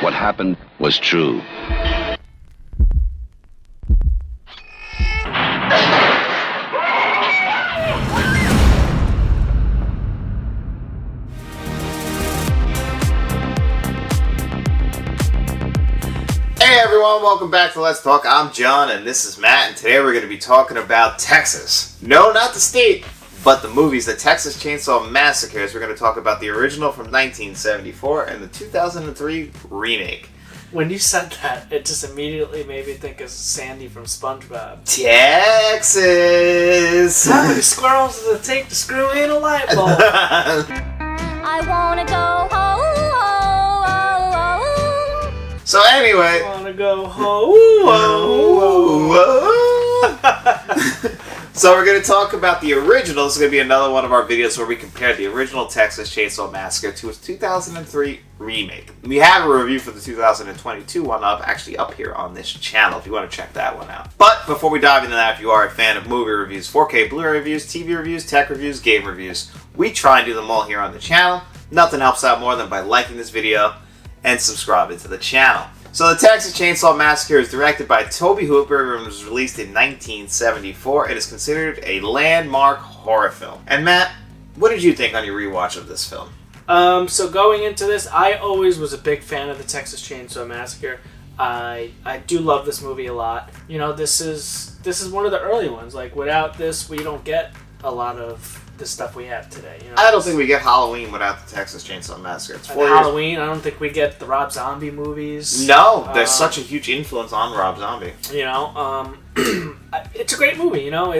What happened was true. Hey everyone, welcome back to Let's Talk. I'm John and this is Matt, and today we're going to be talking about Texas. No, not the state, but the movies, the Texas Chainsaw Massacre. We're going to talk about the original from 1974 and the 2003 remake. When you said that, it just immediately made me think of Sandy from SpongeBob. Texas! How many squirrels does it take to screw in a light bulb? I wanna go home. So anyway... I wanna go home. So we're going to talk about the original. This is going to be another one of our videos where we compare the original Texas Chainsaw Massacre to its 2003 remake. We have a review for the 2022 one actually up here on this channel if you want to check that one out. But before we dive into that, if you are a fan of movie reviews, 4K Blu-ray reviews, TV reviews, tech reviews, game reviews, we try and do them all here on the channel. Nothing helps out more than by liking this video and subscribing to the channel. So the Texas Chainsaw Massacre is directed by Tobe Hooper and was released in 1974. It is considered a landmark horror film. And Matt, what did you think on your rewatch of this film? So going into this, I always was a big fan of the Texas Chainsaw Massacre. I do love this movie a lot. You know, this is one of the early ones. Like, without this, we don't get a lot of the stuff we have today. You know? I don't think we get Halloween without the Texas Chainsaw Massacre. It's 4 years. Halloween, I don't think we get the Rob Zombie movies. No, there's such a huge influence on Rob Zombie. You know, it's a great movie. You know,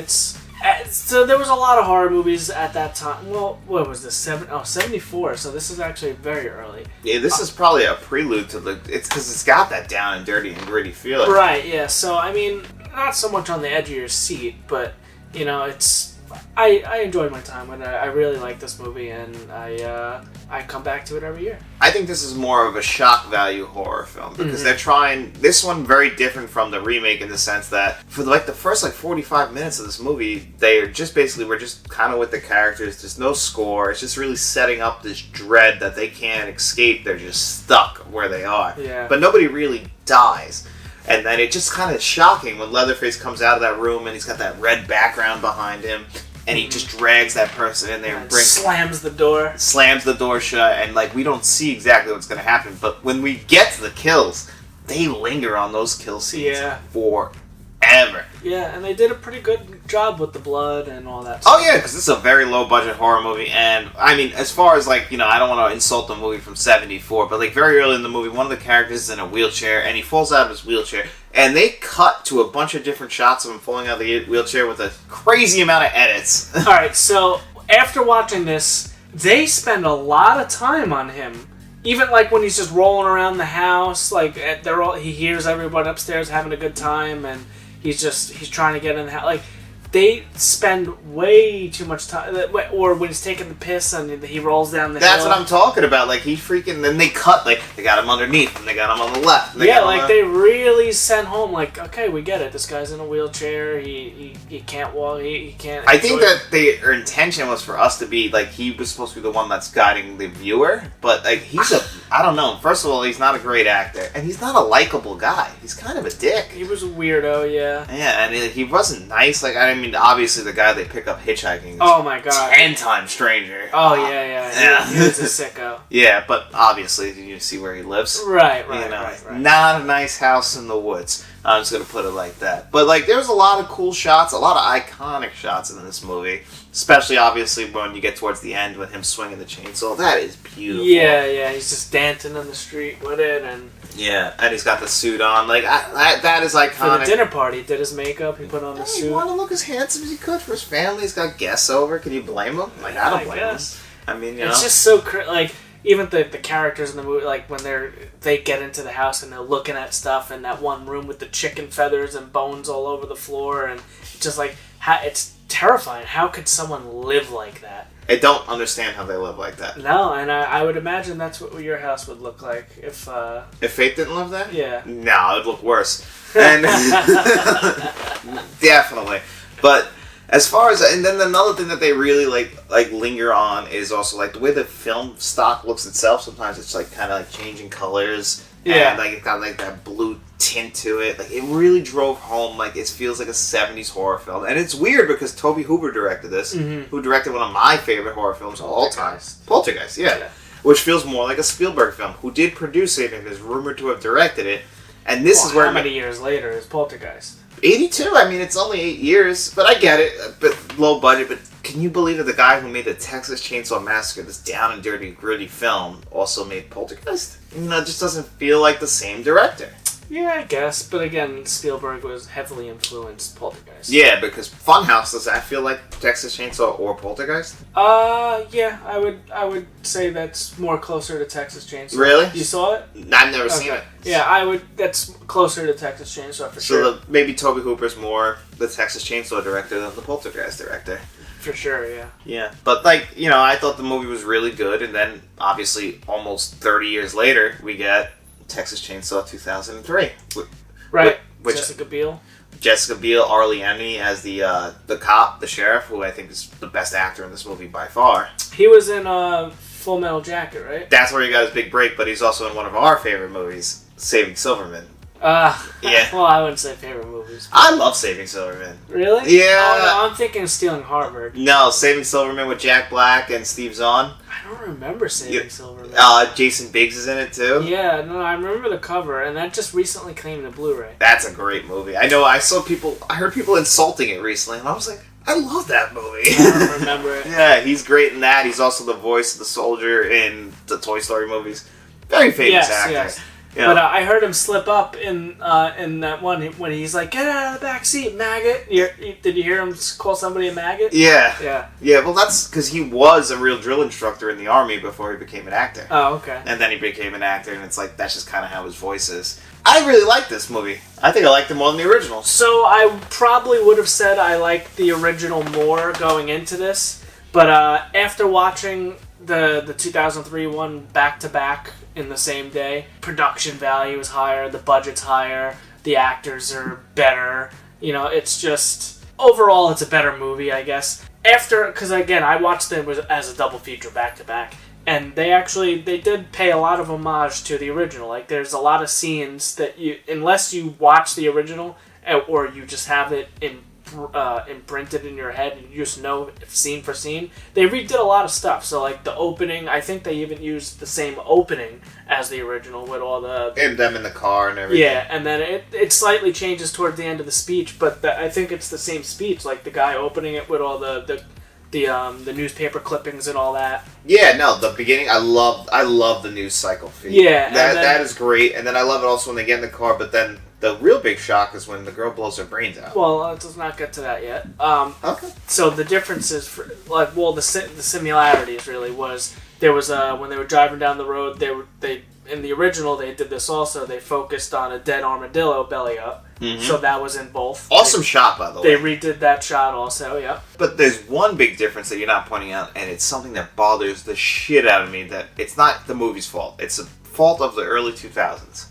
so there was a lot of horror movies at that time. Well, what was this? 74. So this is actually very early. Yeah, this is probably a prelude to it's because it's got that down and dirty and gritty feel. Right. Yeah. So I mean, not so much on the edge of your seat, but you know, I enjoyed my time with it. I really like this movie, and I come back to it every year. I think this is more of a shock value horror film because they're trying this one very different from the remake in the sense that for the first 45 minutes of this movie, we're just kind of with the characters. There's no score. It's just really setting up this dread that they can't escape. They're just stuck where they are. Yeah. But nobody really dies. And then it's just kind of shocking when Leatherface comes out of that room and he's got that red background behind him and he just drags that person in there and slams the door shut, and we don't see exactly what's going to happen. But when we get to the kills, they linger on those kill scenes forever. Yeah, and they did a pretty good job with the blood and all that stuff. Oh yeah, because this is a very low budget horror movie, and I mean, as far as I don't want to insult the movie from 74, but very early in the movie, one of the characters is in a wheelchair, and he falls out of his wheelchair, and they cut to a bunch of different shots of him falling out of the wheelchair with a crazy amount of edits. Alright, so after watching this, they spend a lot of time on him. Even when he's just rolling around the house, he hears everyone upstairs having a good time, and he's trying to get in the house. They spend way too much time. Or when he's taking the piss and he rolls down the hill. That's what I'm talking about. Then they cut. They got him underneath, and they got him on the left. And they really sent home. Okay, we get it. This guy's in a wheelchair. He can't walk. He can't. I think that their intention was for us to be he was supposed to be the one that's guiding the viewer, but I don't know. First of all, he's not a great actor, and he's not a likable guy. He's kind of a dick. He was a weirdo, yeah. Yeah, and he wasn't nice. Obviously the guy they pick up hitchhiking is oh my god 10 times stranger. Oh yeah. He was a sicko. Yeah, but obviously you see where he lives. Right. Not a nice house in the woods. I'm just gonna put it like that. But there's a lot of cool shots, a lot of iconic shots in this movie. Especially obviously when you get towards the end with him swinging the chainsaw. That is beautiful. Yeah, he's just dancing on the street with it, and yeah, and he's got the suit on. That is iconic. For the dinner party, he did his makeup, he put on the suit. He wanted to look as handsome as he could for his family. He's got guests over. Can you blame him? I don't blame him. I mean, it's just so even the characters in the movie, when they get into the house and they're looking at stuff in that one room with the chicken feathers and bones all over the floor, and just it's terrifying. How could someone live like that? I don't understand how they live like that. No, and I would imagine that's what your house would look like if Faith didn't live there? Yeah. No, it'd look worse. And definitely. But As far as, and then another thing that they really like linger on is also like the way the film stock looks itself. Sometimes it's like kind of like changing colors. Yeah. And like it got like that blue tint to it. Like it really drove home like it feels like a 70s horror film. And it's weird because Tobe Hooper directed this, who directed one of my favorite horror films of all time. Poltergeist, yeah. Which feels more like a Spielberg film, who did produce it and is rumored to have directed it. And this is where... How many years later is Poltergeist? 82? I mean, it's only 8 years, but I get it. But low budget, but can you believe that the guy who made the Texas Chainsaw Massacre, this down and dirty, gritty film, also made Poltergeist? You know, it just doesn't feel like the same director. Yeah, I guess. But again, Spielberg was heavily influenced Poltergeist. Yeah, because Funhouse, does that feel like Texas Chainsaw or Poltergeist? Yeah, I would say that's more closer to Texas Chainsaw. Really? You saw it? I've never seen it. Yeah, that's closer to Texas Chainsaw for sure. So maybe Tobe Hooper's more the Texas Chainsaw director than the Poltergeist director. For sure, yeah. Yeah, but like, you know, I thought the movie was really good, and then obviously almost 30 years later, we get Texas Chainsaw 2003. Right. Which, Jessica Biel. Jessica Biel, Arlie Enemy as the cop, the sheriff, who I think is the best actor in this movie by far. He was in Full Metal Jacket, right? That's where he got his big break, but he's also in one of our favorite movies, Saving Silverman. Yeah. Well, I wouldn't say favorite movies. I love Saving Silverman. Really? Yeah. Oh, no, I'm thinking Stealing Harvard. No, Saving Silverman with Jack Black and Steve Zahn. I don't remember Saving Silverman. Jason Biggs is in it too. Yeah, no, I remember the cover, and that just recently came to Blu-ray. That's a great movie. I know. I heard people insulting it recently, and I was like, I love that movie. I don't remember it. Yeah, he's great in that. He's also the voice of the soldier in the Toy Story movies. Very famous actor. Yes. Yeah. But I heard him slip up in that one when he's like, "Get out of the back seat, maggot!" Did you hear him call somebody a maggot? Yeah. Yeah. Yeah. Well, that's because he was a real drill instructor in the army before he became an actor. Oh, okay. And then he became an actor, and it's like that's just kind of how his voice is. I really like this movie. I think I liked it more than the original. So I probably would have said I liked the original more going into this, but after watching the 2003 one back to back in the same day, production value is higher, the budget's higher, the actors are better. You know, it's just overall it's a better movie, I guess. Because again, I watched it as a double feature back to back. And they did pay a lot of homage to the original. Like, there's a lot of scenes that unless you watch the original, or you just have it imprinted in your head, and you just know scene for scene, they redid a lot of stuff. So, like, the opening, I think they even used the same opening as the original with all the... And them in the car and everything. Yeah, and then it slightly changes towards the end of the speech, but I think it's the same speech. Like, the guy opening it with all the newspaper clippings and all that. Yeah, no, the beginning, I love the news cycle feed. Yeah. That is great, and then I love it also when they get in the car, but then the real big shock is when the girl blows her brains out. Well, let's not get to that yet. Okay. So the differences, the similarities really was, there was, when they were driving down the road, they in the original, they did this also, they focused on a dead armadillo belly up. Mm-hmm. So that was in both. Awesome shot, by the way. They redid that shot also, yeah. But there's one big difference that you're not pointing out, and it's something that bothers the shit out of me, that it's not the movie's fault. It's the fault of the early 2000s.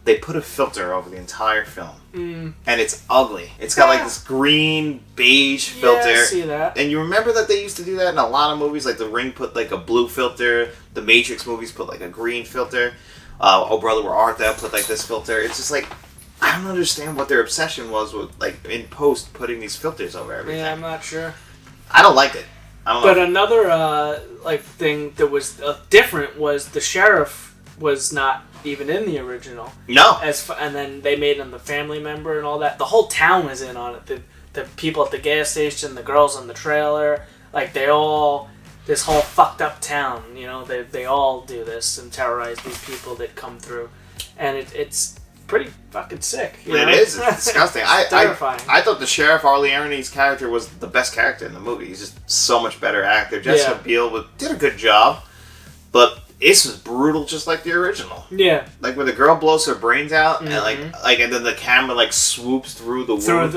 They put a filter over the entire film. And it's ugly. It's got like this green, beige filter. Yeah, I see that. And you remember that they used to do that in a lot of movies? Like The Ring put like a blue filter. The Matrix movies put like a green filter. Oh Brother, Where Art Thou put like this filter. It's just like, I don't understand what their obsession was with, like, in post, putting these filters over everything. Yeah, I'm not sure. I don't like it. I don't know. But another, thing that was different was the sheriff was not even in the original. No. And then they made him the family member and all that. The whole town was in on it. The people at the gas station, the girls on the trailer, like, this whole fucked up town, you know, they all do this and terrorize these people that come through. And it's pretty fucking sick. It is. It's disgusting. It's terrifying. I thought the Sheriff Arlie Ernie's character was the best character in the movie. He's just so much better actor. Jessica Biel did a good job, but this was brutal, just like the original. Yeah. Like when the girl blows her brains out, and and then the camera like swoops through the wound,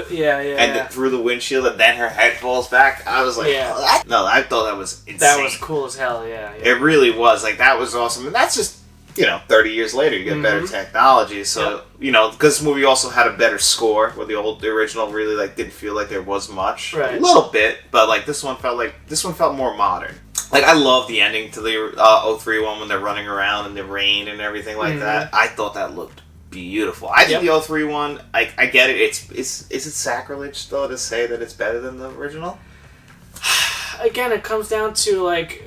through the windshield, and then her head falls back. I was like, I thought that was insane. That was cool as hell. Yeah. It really was. Like, that was awesome, and that's just 30 years later, you get better technology. So, because this movie also had a better score, where the original really, like, didn't feel like there was much. Right. A little bit, but, like, this one felt more modern. Like, I love the ending to the 03 one when they're running around in the rain and everything like that. I thought that looked beautiful. I think the 03 one, I get it. Is it sacrilege, though, to say that it's better than the original? Again, it comes down to, like,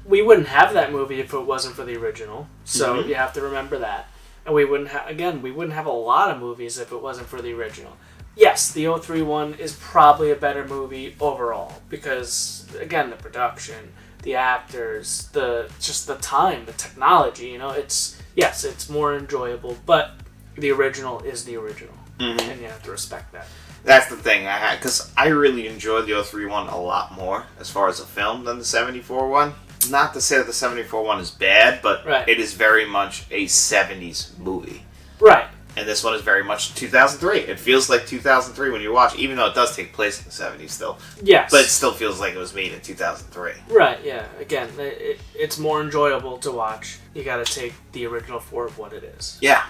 we wouldn't have that movie if it wasn't for the original. So you have to remember that. And we wouldn't have a lot of movies if it wasn't for the original. Yes, the 03 one is probably a better movie overall because, again, the production, the actors, just the time, the technology, it's more enjoyable, but the original is the original. And you have to respect that. That's the thing I had, because I really enjoyed the 03 one a lot more as far as a film than the 74 one. Not to say that the 74 one is bad, but it is very much a 70s movie. Right. And this one is very much 2003. It feels like 2003 when you watch, even though it does take place in the 70s still. Yes. But it still feels like it was made in 2003. Right, yeah. Again, it's more enjoyable to watch. You gotta take the original for what it is. Yeah.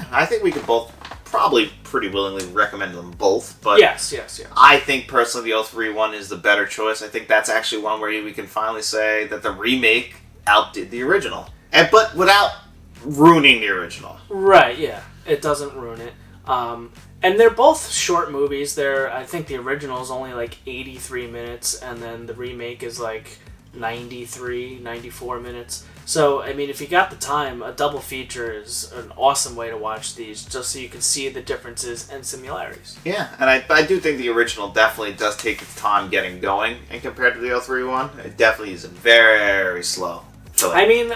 I think we could both probably pretty willingly recommend them both. But yes. I think personally the 03 one is the better choice. I think that's actually one where we can finally say that the remake outdid the original. But without ruining the original. Right, yeah. It doesn't ruin it. And they're both short movies. I think the original is only like 83 minutes, and then the remake is like 93, 94 minutes. So, I mean, if you got the time, a double feature is an awesome way to watch these, just so you can see the differences and similarities. Yeah, and I do think the original definitely does take its time getting going, and compared to the 03 one, it definitely is very slow. I mean,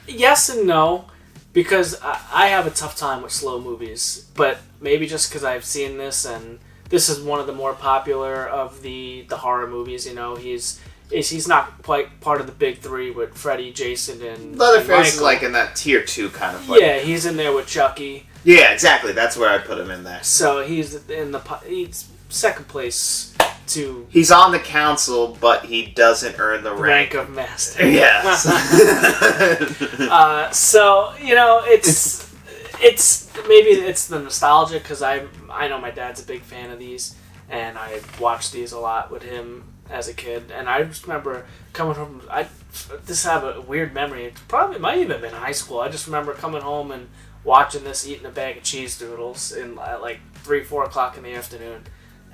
yes and no. Because I have a tough time with slow movies, but maybe just because I've seen this, and this is one of the more popular of the horror movies. He's not quite part of the big three with Freddy, Jason, and Leatherface is Michael. like in that tier 2 kind of. Yeah, he's in there with Chucky. Yeah, exactly. That's where I put him in there. So he's second place to. He's on the council, but he doesn't earn the rank of master. Yes. So it's maybe it's the nostalgia because I know my dad's a big fan of these, and I watched these a lot with him as a kid, and I just remember coming home. I just have a weird memory. It might even have been high school. I just remember coming home and watching this, eating a bag of cheese doodles at like 3-4 o'clock in the afternoon.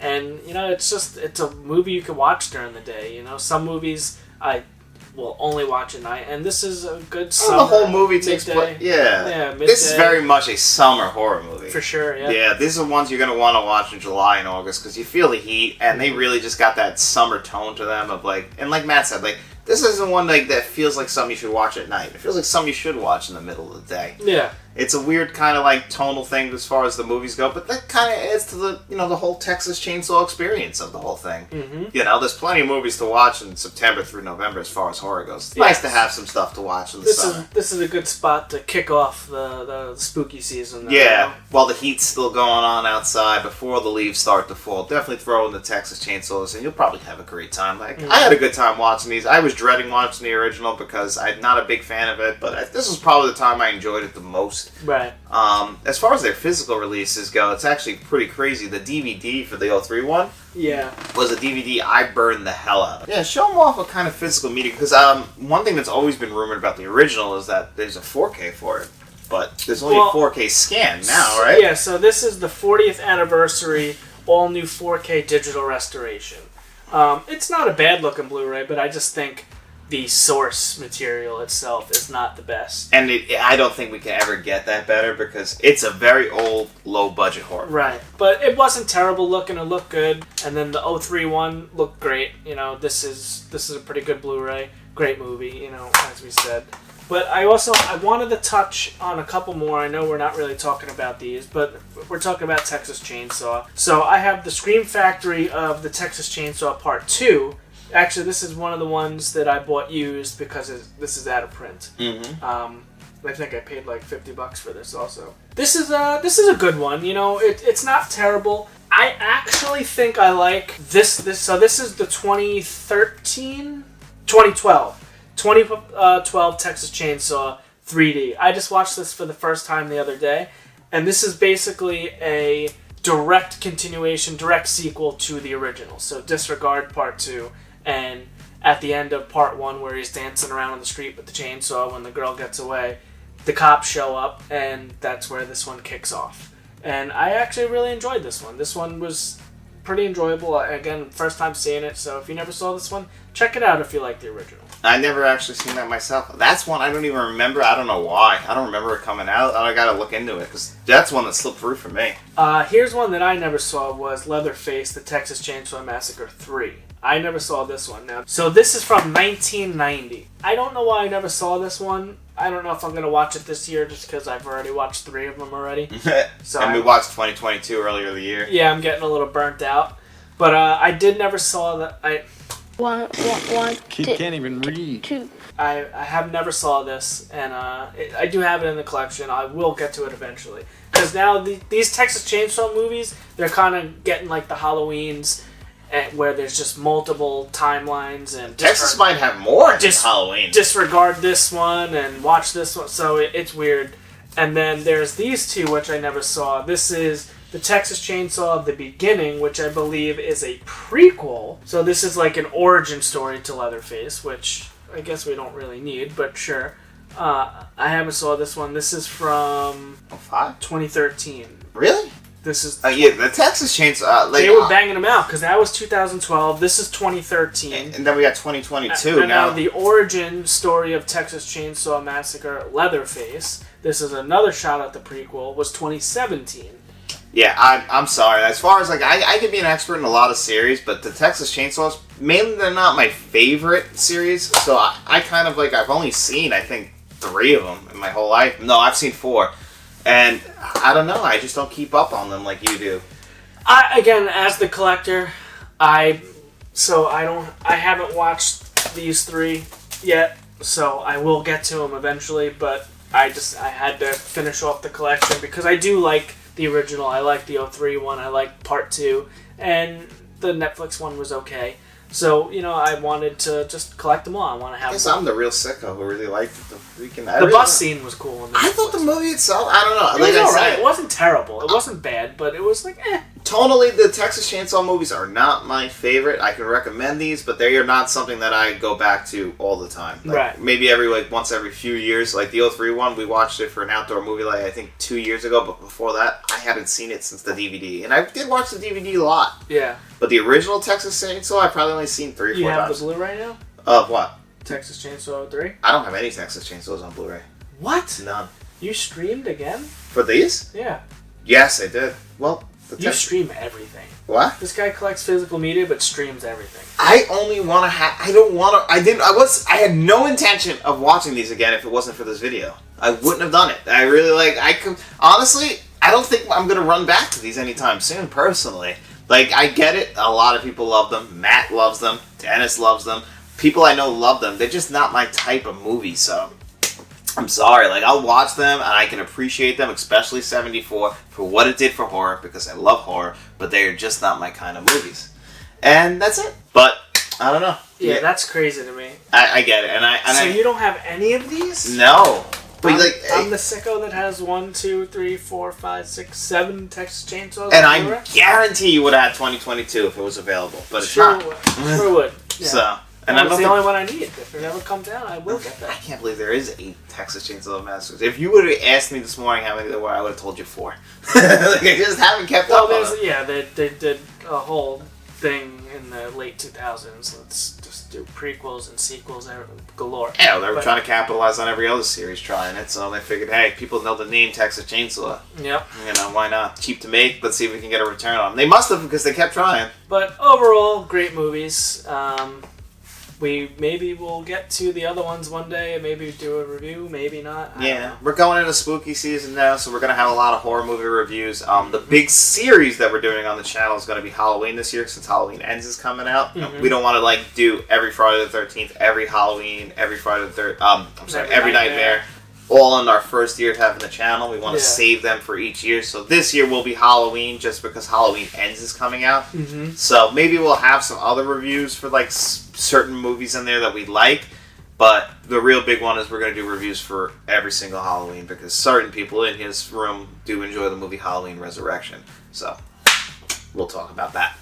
And, it's a movie you can watch during the day. Some movies I will only watch at night, and this is a good summer. The whole movie takes place. Yeah, midday. This is very much a summer horror movie. For sure, yeah. Yeah, these are ones you're going to want to watch in July and August, because you feel the heat, and they really just got that summer tone to them of, like, and like Matt said, like, this isn't one like that feels like something you should watch at night. It feels like something you should watch in the middle of the day. Yeah. It's a weird kind of like tonal thing as far as the movies go, but that kind of adds to the the whole Texas Chainsaw experience of the whole thing. Mm-hmm. There's plenty of movies to watch in September through November as far as horror goes. It's nice to have some stuff to watch in the summer. This is a good spot to kick off the spooky season. Yeah, while the heat's still going on outside, before the leaves start to fall, definitely throw in the Texas Chainsaws, and you'll probably have a great time. I had a good time watching these. I was dreading watching the original because I'm not a big fan of it, but this was probably the time I enjoyed it the most. Right. As far as their physical releases go, it's actually pretty crazy. The DVD for the 03 one was a DVD I burned the hell out of. Yeah, show them off what kind of physical media, because one thing that's always been rumored about the original is that there's a 4K for it, but there's only a 4K scan now, right? Yeah, so this is the 40th anniversary all-new 4K digital restoration. It's not a bad-looking Blu-ray, but I just think the source material itself is not the best. And I don't think we can ever get that better because it's a very old, low-budget horror. Right. But it wasn't terrible looking. It looked good. And then the 03 one looked great. This is a pretty good Blu-ray. Great movie, as we said. But I wanted to touch on a couple more. I know we're not really talking about these, but we're talking about Texas Chainsaw. So I have the Scream Factory of the Texas Chainsaw Part 2. Actually, this is one of the ones that I bought used because this is out of print. Mm-hmm. I think I paid like $50 for this also. This is a good one. It's not terrible. I actually think I like this. So this is the 2012 Texas Chainsaw. 3D. I just watched this for the first time the other day, and this is basically a direct continuation, direct sequel to the original. So disregard part 2, and at the end of part 1 where he's dancing around on the street with the chainsaw when the girl gets away, the cops show up, and that's where this one kicks off. And I actually really enjoyed this one. This one was pretty enjoyable. Again, first time seeing it, so if you never saw this one, check it out if you like the original. I never actually seen that myself. That's one I don't even remember. I don't know why. I don't remember it coming out. I gotta look into it, because that's one that slipped through for me. Here's one that I never saw was Leatherface, the Texas Chainsaw Massacre 3. I never saw this one. Now, so this is from 1990. I don't know why I never saw this one. I don't know if I'm going to watch it this year just because I've already watched 3 of them already. So and we watched 2022 earlier in the year. Yeah, I'm getting a little burnt out. But I did never saw that. One, Can't even read. two. I have never saw this, and I do have it in the collection. I will get to it eventually. Because now these Texas Chainsaw movies, they're kind of getting like the Halloweens, where there's just multiple timelines. And Texas might have more than Halloween. Disregard this one and watch this one, so it's weird. And then there's these two, which I never saw. This is the Texas Chainsaw The Beginning, which I believe is a prequel. So this is like an origin story to Leatherface, which I guess we don't really need, but sure. I haven't saw this one. This is from 2013. Really? This is yeah, the Texas Chainsaw. they were banging them out because that was 2012. This is 2013, and then we got 2022 and now. the origin story of Texas Chainsaw Massacre, Leatherface. This is another shot at the prequel. Was 2017. Yeah, I'm sorry. As far as like I could be an expert in a lot of series, but the Texas Chainsaws mainly they're not my favorite series. So I kind of like I've only seen I think 3 of them in my whole life. No, I've seen 4. And I don't know, I just don't keep up on them like you do. Again, as the collector, I haven't watched these 3 yet, so I will get to them eventually, but I had to finish off the collection because I do like the original. I like the 03 one, I like part 2, and the Netflix one was okay. So, I wanted to just collect them all. I want to have I guess them. I'm the real sicko who really liked the freaking... The bus scene was cool. I thought the movie itself, I don't know. It was alright. It wasn't terrible. It wasn't bad, but it was like, eh. Tonally, the Texas Chainsaw movies are not my favorite. I can recommend these, but they are not something that I go back to all the time. Like, right. Maybe once every few years. Like the 03 one, we watched it for an outdoor movie I think 2 years ago, but before that, I haven't seen it since the DVD. And I did watch the DVD a lot. Yeah. But the original Texas Chainsaw, I've probably only seen 3 or 4 times. You have the Blu-ray now? Of what? Texas Chainsaw 3? I don't have any Texas Chainsaws on Blu-ray. What? None. You streamed again? For these? Yeah. Yes, I did. Well, you stream everything. What? This guy collects physical media but streams everything. I only want to have... I don't want to... I had no intention of watching these again if it wasn't for this video. I wouldn't have done it. I really honestly, I don't think I'm going to run back to these anytime soon, personally. Like, I get it. A lot of people love them. Matt loves them. Dennis loves them. People I know love them. They're just not my type of movie, so... I'm sorry. Like, I'll watch them, and I can appreciate them, especially 74, for what it did for horror, because I love horror, but they're just not my kind of movies. And that's it. But, I don't know. Yeah, that's crazy to me. I get it. So you don't have any of these? No. But I'm the sicko that has 1, 2, 3, 4, 5, 6, 7 Texas Chainsaws. And I guarantee you would have had 2022 if it was available, but it's not. Sure would. Yeah. So, and that's the only one I need. If it ever comes out, I will get that. I can't believe there is 8 Texas Chainsaw Massacres. If you would have asked me this morning how many there were, I would have told you 4. Like, I just haven't kept up on it. Yeah, they did a whole thing in the late 2000s. Let's just do prequels and sequels galore. Yeah, they were trying to capitalize on every other series trying it, so they figured, hey, people know the name Texas Chainsaw. Yep. Why not? Cheap to make, let's see if we can get a return on them. They must have, because they kept trying. But overall, great movies. Maybe we'll get to the other ones one day and maybe do a review, maybe not. I don't know. We're going into spooky season now, so we're going to have a lot of horror movie reviews. The big series that we're doing on the channel is going to be Halloween this year, since Halloween Ends is coming out. Mm-hmm. We don't want to do every Friday the 13th, every Halloween, every Friday the 3rd, every Nightmare. All in our first year of having the channel. We want to save them for each year. So this year will be Halloween, just because Halloween Ends is coming out. Mm-hmm. So maybe we'll have some other reviews for certain movies in there that we like. But the real big one is we're going to do reviews for every single Halloween because certain people in his room do enjoy the movie Halloween Resurrection. So, we'll talk about that.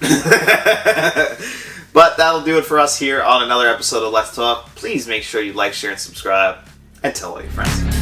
But that'll do it for us here on another episode of Let's Talk. Please make sure you like, share, and subscribe. And tell all your friends.